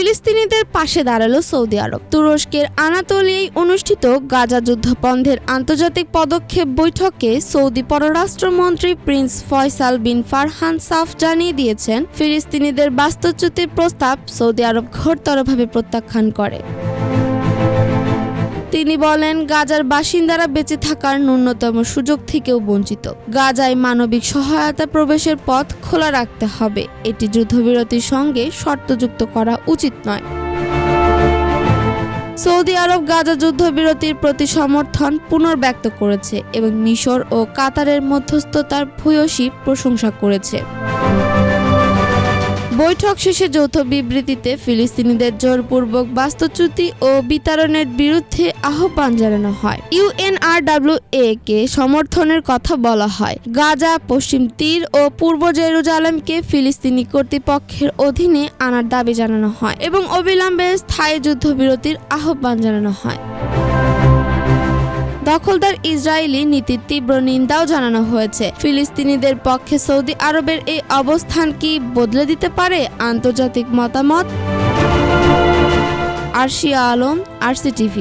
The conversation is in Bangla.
ফিলিস্তিনিদের পাশে দাঁড়ালো সৌদি আরব। তুরস্কের আনাতোলিয়ায় অনুষ্ঠিত গাজা যুদ্ধ বন্ধের আন্তর্জাতিক পদক্ষেপ বৈঠকে সৌদি পররাষ্ট্রমন্ত্রী প্রিন্স ফয়সাল বিন ফারহান সাফ জানিয়ে দিয়েছেন, ফিলিস্তিনিদের বাস্তুচ্যুতির প্রস্তাব সৌদি আরব ঘোরতরভাবে প্রত্যাখ্যান করে। তিনি বলেন, গাজার বাসিন্দারা বেঁচে থাকার ন্যূনতম সুযোগ থেকেও বঞ্চিত। গাজায় মানবিক সহায়তা প্রবেশের পথ খোলা রাখতে হবে। এটি যুদ্ধবিরতির সঙ্গে শর্তযুক্ত করা উচিত নয়। সৌদি আরব গাজা যুদ্ধবিরতির প্রতি সমর্থন পুনর্ব্যক্ত করেছে এবং মিশর ও কাতারের মধ্যস্থতার ভূয়সী প্রশংসা করেছে। বৈঠক শেষে যৌথ বিবৃতিতে ফিলিস্তিনিদের জোরপূর্বক বাস্তুচ্যুতি ও বিতাড়নের বিরুদ্ধে আহ্বান জানানো হয়। ইউএনআরডব্লিউএ কে সমর্থনের কথা বলা হয়। গাজা, পশ্চিম তীর ও পূর্ব জেরুজালেমকে ফিলিস্তিনি কর্তৃপক্ষের অধীনে আনার দাবি জানানো হয় এবং অবিলম্বে স্থায়ী যুদ্ধবিরতির আহ্বান জানানো হয়। দখলদার ইসরায়েলি নীতির তীব্র নিন্দাও জানানো হয়েছে। ফিলিস্তিনিদের পক্ষে সৌদি আরবের এই অবস্থান কি বদলে দিতে পারে আন্তর্জাতিক মতামত? আরশিয়া আলম, RCTV।